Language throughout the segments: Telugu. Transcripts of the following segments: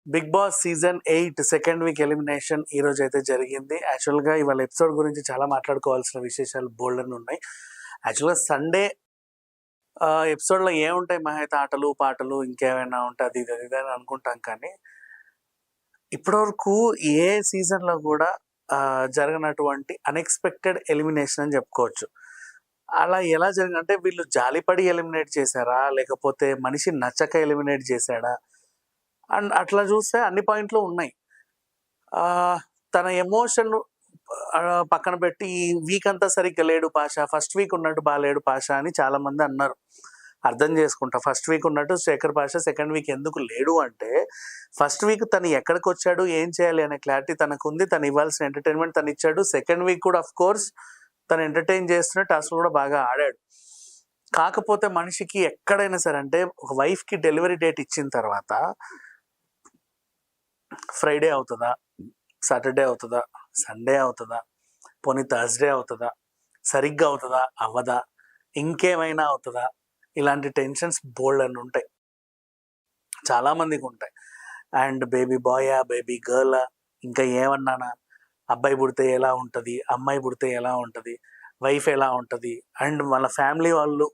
Big Boss season 8 second week elimination ఈ రోజు అయితే జరిగింది. యాక్చువల్‌గా ఇవాళ ఎపిసోడ్ గురించి చాలా మాట్లాడుకోవాల్సిన విశేషాలు బోలెడన్ని ఉన్నాయి. యాక్చువల్‌గా సండే ఎపిసోడ్‌లో ఏముంటాయి మహా అయితే ఆటలు, పాటలు ఇంకేమైనా ఉంటే అది ఇది అని అనుకుంటాం కానీ, ఇప్పటివరకు ఏ సీజన్‌లో కూడా జరగనటువంటి అన్‌ఎక్స్‌పెక్టెడ్ ఎలిమినేషన్ అని చెప్పుకోవచ్చు. అలా ఎలా జరిగిందంటే వీళ్ళు జాలిపడి ఎలిమినేట్ చేశారా? లేకపోతే మనిషి నచ్చక ఎలిమినేట్ చేశాడా? అండ్ అట్లా చూస్తే అన్ని పాయింట్లు ఉన్నాయి. తన ఎమోషన్ పక్కన పెట్టి ఈ వీక్ అంతా సరిగ్గా లేడు పాషా, ఫస్ట్ వీక్ ఉన్నట్టు బాలేడు పాషా అని చాలామంది అన్నారు. అర్థం చేసుకుంటా. ఫస్ట్ వీక్ ఉన్నట్టు శేఖర్ పాషా సెకండ్ వీక్ ఎందుకు లేడు అంటే, ఫస్ట్ వీక్ తను ఎక్కడికొచ్చాడు, ఏం చేయాలి అనే క్లారిటీ తనకుంది. తను ఇవ్వాల్సిన ఎంటర్‌టైన్‌మెంట్ తనిచ్చాడు. సెకండ్ వీక్ కూడా ఆఫ్‌కోర్స్ తను ఎంటర్‌టైన్ చేస్తున్న టాస్క్‌లు కూడా బాగా ఆడాడు. కాకపోతే మనిషికి ఎక్కడైనా సరే అంటే ఒక వైఫ్‌కి డెలివరీ డేట్ ఇచ్చిన తర్వాత ఫ్రైడే అవుతదా? సాటర్డే అవుతదా? సండే అవుతదా? పోనీ థర్స్‌డే అవుతదా? సరిగ్గా అవుతదా? అవ్వదా? ఇంకేమైనా అవుతదా? ఇలాంటి టెన్షన్స్ బోలెడన్ని ఉంటాయి. చాలామందికుంటాయి. అండ్ బేబీ బాయా? బేబీ గర్లా? ఇంకా ఏమన్నానా? అబ్బాయి పుడితే ఎలా ఉంటది? అమ్మాయి పుడితే ఎలా ఉంటది? వైఫ్ ఎలా ఉంటది? అండ్ వాళ్ళ ఫ్యామిలీ వాళ్ళు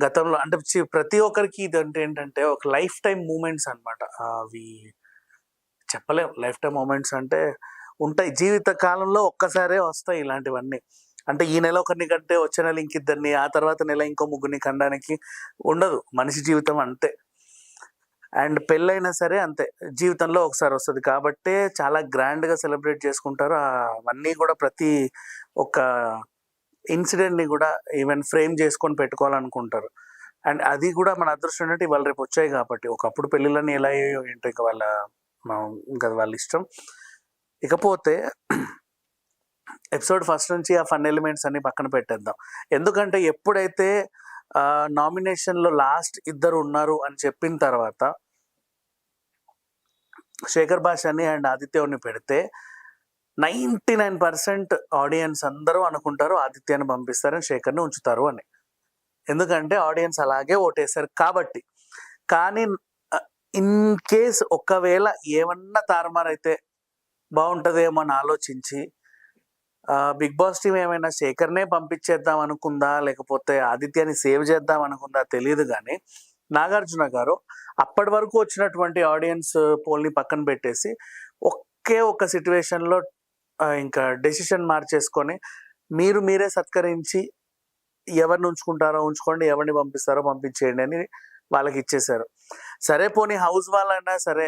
గతంలో అంటే ప్రతి ఒక్కరికి ఇదంటే ఏంటంటే ఒక లైఫ్ టైమ్ మూమెంట్స్ అనమాట. అవి చెప్పలేం. లైఫ్ టైమ్ మూమెంట్స్ అంటే ఉంటాయి. జీవిత కాలంలో ఒక్కసారే వస్తాయి ఇలాంటివన్నీ. అంటే ఈ నెల ఒకరిని కంటే వచ్చే నెల ఇంకిద్దరిని, ఆ తర్వాత నెల ఇంకో ముగ్గురిని కనడానికి ఉండదు. మనిషి జీవితం అంతే. అండ్ పెళ్ళైనా సరే అంతే. జీవితంలో ఒకసారి వస్తది. కాబట్టే చాలా గ్రాండ్‌గా సెలబ్రేట్ చేసుకుంటారు. అవన్నీ కూడా ప్రతి ఒక్క ఇన్సిడెంట్‌ని కూడా ఈవెన్ ఫ్రేమ్ చేసుకొని పెట్టుకోవాలనుకుంటారు. అండ్ అది కూడా మన అదృష్టం ఏంటంటే ఇవాళ రేపు వచ్చాయి కాబట్టి. ఒకప్పుడు పెళ్ళిళ్ళన్నీ ఎలా అయ్యాయో ఏంటో ఇంక ఇంకా వాళ్ళ ఇష్టం. ఇకపోతే ఎపిసోడ్ ఫస్ట్ నుంచి ఆ ఫన్ ఎలిమెంట్స్ అన్ని పక్కన పెట్టేద్దాం. ఎందుకంటే ఎప్పుడైతే నామినేషన్‌లో లాస్ట్ ఇద్దరు ఉన్నారు అని చెప్పిన తర్వాత శేఖర్ భాషని అండ్ ఆదిత్యని పెడితే 99% ఆడియన్స్ అందరూ అనుకుంటారు ఆదిత్యని పంపిస్తారని, శేఖర్‌ని ఉంచుతారు అని. ఎందుకంటే ఆడియన్స్ అలాగే ఓటేశారు కాబట్టి. కానీ ఇన్ కేస్ ఒకవేళ ఏమన్నా తారుమారైతే బాగుంటదేమో అని ఆలోచించి బిగ్ బాస్ టీమ్ ఏమైనా శేఖర్‌నే పంపించేద్దాం అనుకుందా? లేకపోతే ఆదిత్యని సేవ్ చేద్దాం అనుకుందా తెలీదు గానీ, నాగార్జున గారు అప్పటి వరకు వచ్చినటువంటి ఆడియన్స్ పోల్‌ని పక్కన పెట్టేసి ఒకే ఒక్క సిట్యుయేషన్‌లో ఇంకా డెసిషన్ మార్చేసుకొని మీరే సత్కరించి ఎవరిని ఉంచుకుంటారో ఉంచుకోండి, ఎవరిని పంపిస్తారో పంపించేయండి అని వాళ్ళకిచ్చేశారు. సరే పోనీ హౌస్ వాళ్ళైనా సరే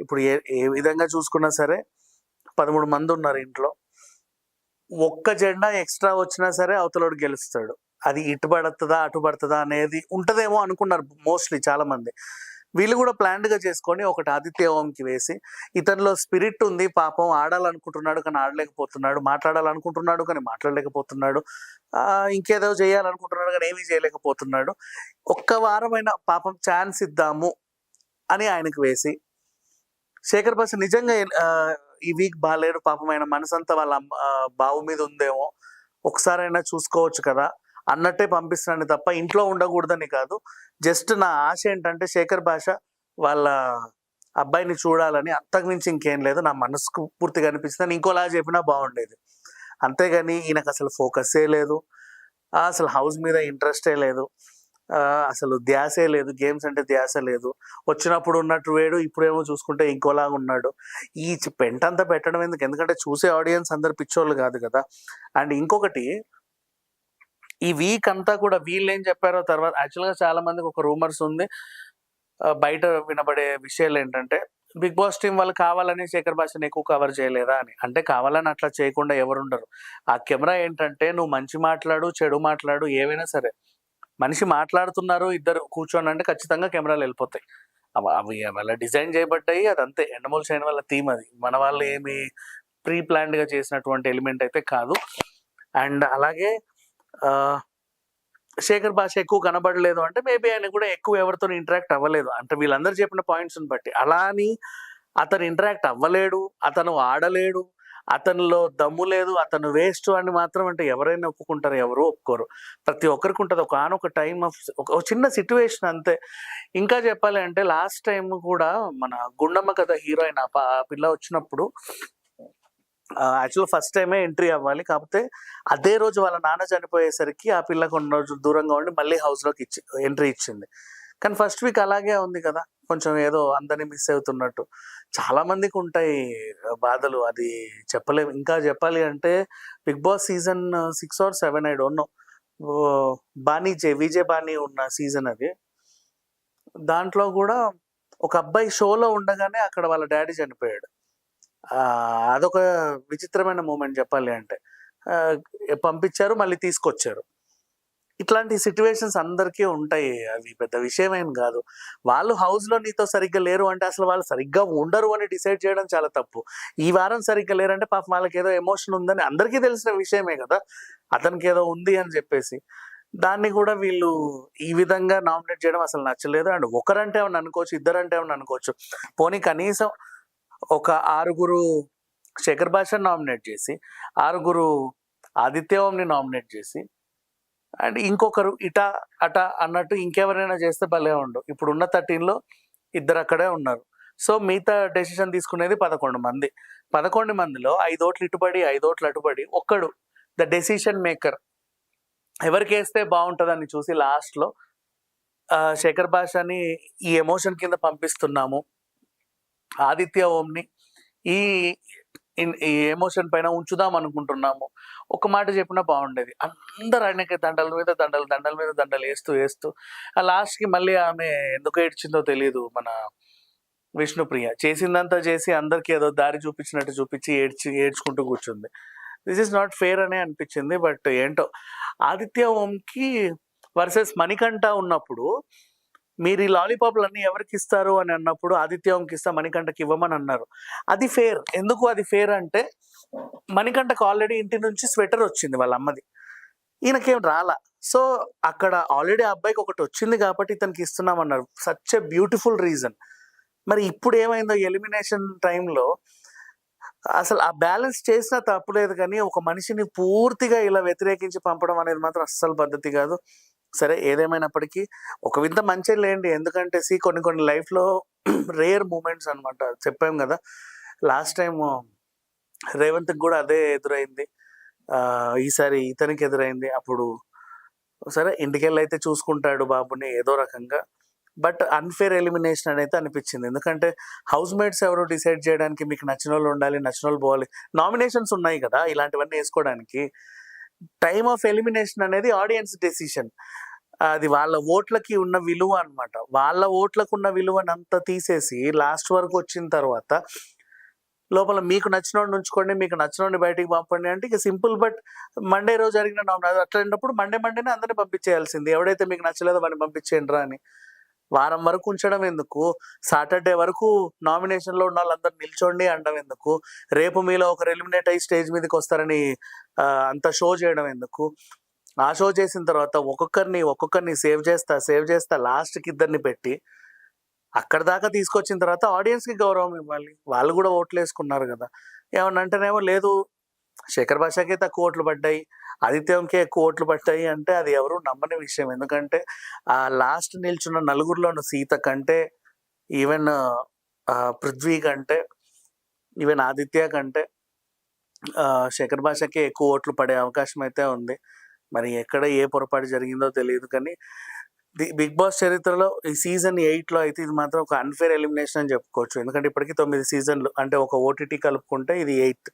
ఇప్పుడు ఏ విధంగా చూసుకున్నా సరే 13 మంది ఉన్నారు ఇంట్లో. ఒక్క జెండా ఎక్స్ట్రా వచ్చినా సరే అవతలోడు గెలుస్తాడు. అది ఇటు పడతదా, అటు పడతదా అనేది ఉంటదేమో అనుకున్నారు మోస్ట్‌లీ చాలామంది. వీళ్ళు కూడా ప్లాన్డ్‌గా చేసుకొని ఒకటి ఆదిత్య ఓంకి వేసి, ఇతనిలో స్పిరిట్ ఉంది పాపం, ఆడాలనుకుంటున్నాడు కానీ ఆడలేకపోతున్నాడు, మాట్లాడాలనుకుంటున్నాడు కానీ మాట్లాడలేకపోతున్నాడు, ఇంకేదో చేయాలనుకుంటున్నాడు కానీ ఏమీ చేయలేకపోతున్నాడు. ఒక్క వారమైనా పాపం ఛాన్స్ ఇద్దాము అని ఆయనకు వేసి, శేఖర్ భాష నిజంగా ఈ వీక్ బాలేడు పాపం, ఆయన మనసంతా వాళ్ళ బావు మీద ఉందేమో, ఒకసారైనా చూసుకోవచ్చు కదా అన్నట్టే పంపిస్తున్నాను తప్ప ఇంట్లో ఉండకూడదని కాదు. జస్ట్ నా ఆశ ఏంటంటే శేఖర్ భాష వాళ్ళ అబ్బాయిని చూడాలని, అంతకు మించి ఇంకేం లేదు. నా మనసుకు పూర్తిగా అనిపిస్తుంది. ఇంకోలా చెప్పినా బాగుండేది. అంతేగాని ఈయనకు అసలు ఫోకస్సే లేదు, అసలు హౌస్ మీద ఇంట్రెస్టే లేదు, అసలు ధ్యాసే లేదు, గేమ్స్ అంటే ధ్యాస లేదు. వచ్చినప్పుడు ఉన్నట్టు వేడు, ఇప్పుడేమో చూసుకుంటే ఇంకోలాగా ఉన్నాడు. ఈ పెంటంతా పెట్టడం ఎందుకు? ఎందుకంటే చూసే ఆడియన్స్ అందరు పిచ్చోళ్ళు కాదు కదా. అండ్ ఇంకొకటి, ఈ వీక్ అంతా కూడా వీళ్ళేం చెప్పారో తర్వాత యాక్చువల్‌గా చాలా మందికి ఒక రూమర్స్ ఉంది. బయట వినబడే విషయాలు ఏంటంటే, బిగ్ బాస్ టీమ్ వాళ్ళు కావాలని శేఖర్ భాషని ఎక్కువ కవర్ చేయలేదా అని. అంటే కావాలని అట్లా చేయకుండా ఎవరుండరు. ఆ కెమెరా ఏంటంటే నువ్వు మంచి మాట్లాడు, చెడు మాట్లాడు, ఏవైనా సరే మనిషి మాట్లాడుతున్నారు ఇద్దరు కూర్చొని అంటే ఖచ్చితంగా కెమెరాలు వెళ్ళిపోతాయి. అవి వాళ్ళ డిజైన్ చేయబడ్డాయి. అదంతే. ఎండమూరి శైన్ వాళ్ళ థీమ్ అది. మన వాళ్ళు ఏమి ప్రీ ప్లాన్డ్‌గా చేసినటువంటి ఎలిమెంట్ అయితే కాదు. అండ్ అలాగే శేఖర్ భాష ఎక్కువ కనబడలేదు అంటే మేబీ ఆయన కూడా ఎక్కువ ఎవరితో ఇంటరాక్ట్ అవ్వలేదు. అంటే వీళ్ళందరూ చెప్పిన పాయింట్స్‌ని బట్టి. అలా అని అతను ఇంటరాక్ట్ అవ్వలేడు, అతను ఆడలేడు అతనిలో దమ్ము లేదు, అతను వేస్ట్ అని మాత్రం అంటే ఎవరైనా ఒప్పుకుంటారు? ఎవరు ఒప్పుకోరు. ప్రతి ఒక్కరికి ఉంటది ఒకానొక టైమ్ ఆఫ్ ఒక చిన్న సిట్యుయేషన్ అంతే. ఇంకా చెప్పాలి అంటే లాస్ట్ టైమ్ కూడా మన 'గుండమ్మ కథ' హీరోయిన్ ఆ పిల్ల వచ్చినప్పుడు యాక్చువల్‌గా ఫస్ట్ టైమే ఎంట్రీ అవ్వాలి. కాకపోతే అదే రోజు వాళ్ళ నాన్న చనిపోయేసరికి ఆ పిల్ల కొన్ని రోజులు దూరంగా ఉండి మళ్ళీ హౌస్‌లోకి ఎంట్రీ ఇచ్చింది. కానీ ఫస్ట్ వీక్ అలాగే ఉంది కదా! కొంచెం ఏదో అందరిని మిస్ అవుతున్నట్టు. చాలా మందికుంటాయి బాధలు. అది చెప్పలేము. ఇంకా చెప్పాలి అంటే 'Bigg Boss' season 6 or 7 I don't know. Oh! Vijay బానీ ఉన్న సీజన్ అది. దాంట్లో గూడా ఒక అబ్బాయి షోలో ఉండగానే అక్కడ వాళ్ళ డ్యాడీ చనిపోయాడు. అదొక విచిత్రమైన మూమెంట్ చెప్పాలి అంటే. ఆహ్, పంపించారు, మళ్ళీ తీసుకొచ్చారు. ఇట్లాంటి సిట్యుయేషన్స్ అందరికీ ఉంటాయి. అవి పెద్ద విషయమేం గాదు. వాళ్ళు హౌస్‌లో నీతో సరిగ్గా లేరు అంటే అసలు వాళ్ళు సరిగ్గా ఉండరు అని డిసైడ్ చేయడం చాలా తప్పు. ఈ వారం సరిగ్గా లేరంటే పాపం వాళ్ళకేదో ఎమోషన్ ఉందని అందరికీ తెలిసిన విషయమే గదా! అతనికేదో ఉంది అని జెప్పేసి. దాన్ని గూడా వీళ్ళు ఈ విధంగా నామినేట్ చేయడం అసలు నచ్చలేదు. అండ్ ఒకరంటే ఏమన్నా అనుకోవచ్చు, ఇద్దరంటే ఏమన్నా అనుకోవచ్చు. పోనీ కనీసం ఒక 6 శేఖర్ భాషని నామినేట్ జేసి, 6 ఆదిత్య ఓంని నామినేట్ జేసి అండ్ ఇంకొకరు అట అన్నట్టు ఇంకెవరైనా చేస్తే భలే ఉండు. ఇప్పుడున్న 13లో ఇద్దరక్కడే ఉన్నారు. సో, మిగతా డెసిషన్ తీసుకునేది 11 మంది. 11 మందిలో 5 ఓట్లు ఇటుపడి, 5 ఓట్లు అటుపడి ఒక్కడు ద డెసిషన్ మేకర్ ఎవరికేస్తే బావుంటదని చూసి లాస్ట్‌లో శేఖర్ భాషని ఈ ఎమోషన్ కింద పంపిస్తున్నాము. ఆదిత్య ఓంని ఈ ఈ ఎమోషన్ పైన ఉంచుదాం అనుకుంటున్నాము. ఒక మాట చెప్పినా బావుండేది. అందరూ ఆయనకి దండల మీద దండలు, దండల మీద దండలు ఏస్తూ లాస్ట్‌కి మళ్ళీ ఆమె ఎందుకు ఏడ్చిందో తెలీదు. మన విష్ణుప్రియ. చేసిందంతా చేసి అందరికి ఏదో దారి చూపించినట్టు చూపించి ఏడ్చుకుంటూ కూర్చుంది. దిస్ ఈస్ నాట్ ఫెయిర్ అనే అనిపించింది. బట్ ఏంటో ఆదిత్య ఓంకి వర్సెస్ మణికంఠ ఉన్నప్పుడు మీరు ఈ లాలీపాప్‌లన్నీ ఎవరికిస్తారు అని అన్నప్పుడు ఆదిత్య ఓంకి ఇస్తా, మణికంఠకి ఇవ్వమని అన్నారు. అది ఫెయిర్. ఎందుకు అది ఫెయిర్ అంటే మణికంఠకి ఆల్రెడీ ఇంటి నుంచి స్వెటర్ వచ్చింది వాళ్ళ అమ్మది. ఈయనకేం రాలా. సో, అక్కడ ఆల్రెడీ ఆ అబ్బాయికి ఒకటి వచ్చింది కాబట్టి ఇతనికి ఇస్తున్నామన్నారు. Such a beautiful reason. మరి ఇప్పుడు ఏమైందో ఎలిమినేషన్ టైమ్‌లో అసలు ఆ బ్యాలెన్స్ చేసినా తప్పులేదు కానీ, ఒక మనిషిని పూర్తిగా ఇలా వ్యతిరేకించి పంపడం అనేది మాత్రం అస్సలు పద్ధతి కాదు. సరే ఏదేమైనప్పటికీ ఒక వింత మంచే లేండి. ఎందుకంటే కొన్ని లైఫ్‌లో రేర్ మూమెంట్స్ అన్నమాట. చెప్పాం గదా! లాస్ట్ టైము రేవంత్‌కి గూడా అదే ఎదురైంది. ఈసారి ఇతనికి ఎదురైంది. అప్పుడు సరే ఇంటికెళ్ళైతే చూసుకుంటాడు బాబుని ఏదో రకంగా. బట్ అన్‌ఫెయిర్ ఎలిమినేషన్ అనైతే అనిపిచ్చింది. ఎందుకంటే హౌస్ మేట్స్ ఎవరు డిసైడ్ చేయడానికి మీకు నచ్చినోళ్ళు ఉండాలి, నచ్చినోళ్ళు పోవాలి. నామినేషన్స్ ఉన్నాయి గదా! ఇలాంటివన్నీ ఏసుకోవడానికి. టైమ్ ఆఫ్ ఎలిమినేషన్ అనేది ఆడియన్స్ డెసిషన్. అది వాళ్ళ ఓట్లకి ఉన్న విలువ అన్నమాట. వాళ్ళ ఓట్లకున్న విలువనంతా తీసేసి లాస్ట్ వరకు వచ్చిన తర్వాత లోపల మీకు నచ్చినోడిని ఉంచుకోండి, మీకు నచ్చినోడిని బయటికి పంపండి అంటే ఇక సింపుల్. బట్ మండే రోజు జరిగిన అట్లాంటప్పుడు మండేనే అందరిని పంపించేయాల్సింది. ఎవడైతే మీకు నచ్చలేదో వాడిని పంపించేయండిరా అని. వారం వరకు ఉంచడం ఎందుకు? సాటర్‌డే వరకు నామినేషన్‌లో ఉన్నోళ్ళందరూ నిల్చోండి అనడం ఎందుకు? రేపు మీలో ఒకరు ఎలిమినేట్ అయ్యి స్టేజ్ మీదకొస్తారని అంత షో చేయడం ఎందుకు? ఆ షో చేసిన తర్వాత ఒక్కొక్కరిని సేవ్ చేస్తా లాస్ట్‌కి ఇద్దరిని పెట్టి అక్కడి దాకా తీసుకొచ్చిన తర్వాత ఆడియన్స్‌కి గౌరవం ఇవ్వాలి. వాళ్ళు గూడా ఓట్లేసుకున్నారు గదా! ఏమన్నా అంటేనేమో లేదు శేఖర్ భాషకే తక్కువ ఓట్లు పడ్డాయి, ఆదిత్యంకే ఎక్కువ ఓట్లు పడ్డాయి అంటే అది ఎవరు నమ్మని విషయం. ఎందుకంటే లాస్ట్ నిల్చున్న నలుగురిలోను సీత కంటే, ఈవెన్ పృథ్వీ కంటే, ఈవెన్ ఆదిత్య కంటే శేఖర్ భాషకే ఎక్కువ ఓట్లు పడే అవకాశం అయితే ఉంది. మరి ఎక్కడ ఏ పొరపాటు జరిగిందో తెలీదు కానీ బిగ్ బాస్ చరిత్రలో ఈ సీజన్ 8లో అయితే ఇది మాత్రం ఒక అన్‌ఫెయిర్ ఎలిమినేషన్ అని చెప్పుకోవచ్చు. ఎందుకంటే ఇప్పటికి 9 సీజన్‌లు అంటే ఒక ఓటీటీ కలుపుకుంటే ఇది 8థ్.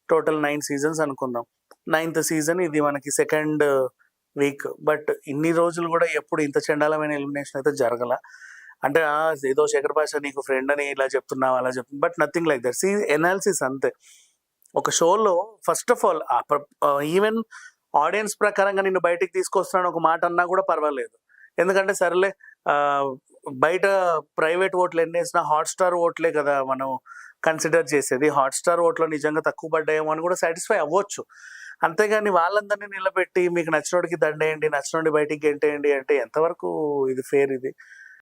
టోటల్ 9 సీజన్స్ అనుకుందాం. 9థ్ సీజన్ ఇది మనకి సెకండ్ వీక్. బట్ ఇన్ని రోజులు గూడా ఎప్పుడు ఇంత చండాలమైన ఎలిమినేషన్ అయితే జరగల. అంటే ఏదో శేఖర్ భాష నీకు ఫ్రెండ్ అని ఇలా చెప్తున్నావు, అలా but nothing like that. Analysis అంతే. ఒక షోలో first of all even audience ప్రకారంగా నిన్ను బయటికి తీసుకొస్తున్నాను ఒక మాట అన్నా గూడా పర్వాలేదు. ఎందుకంటే సరేలే బయట ప్రైవేట్ ఓట్లు ఎన్నేసినా హాట్‌స్టార్ ఓట్లే కదా మనం కన్సిడర్ చేసేది. హాట్‌స్టార్ ఓట్లు నిజంగా తక్కువ పడ్డాయేమో అని కూడా సాటిస్ఫై అవ్వచ్చు. అంతేగాని వాళ్ళందరినీ నిలబెట్టి మీకు నచ్చినోడికి దండేయండి, నచ్చినోడిని బయటికి గెంటేయండి అంటే ఎంతవరకు ఇది ఫెయిర్ ఇది?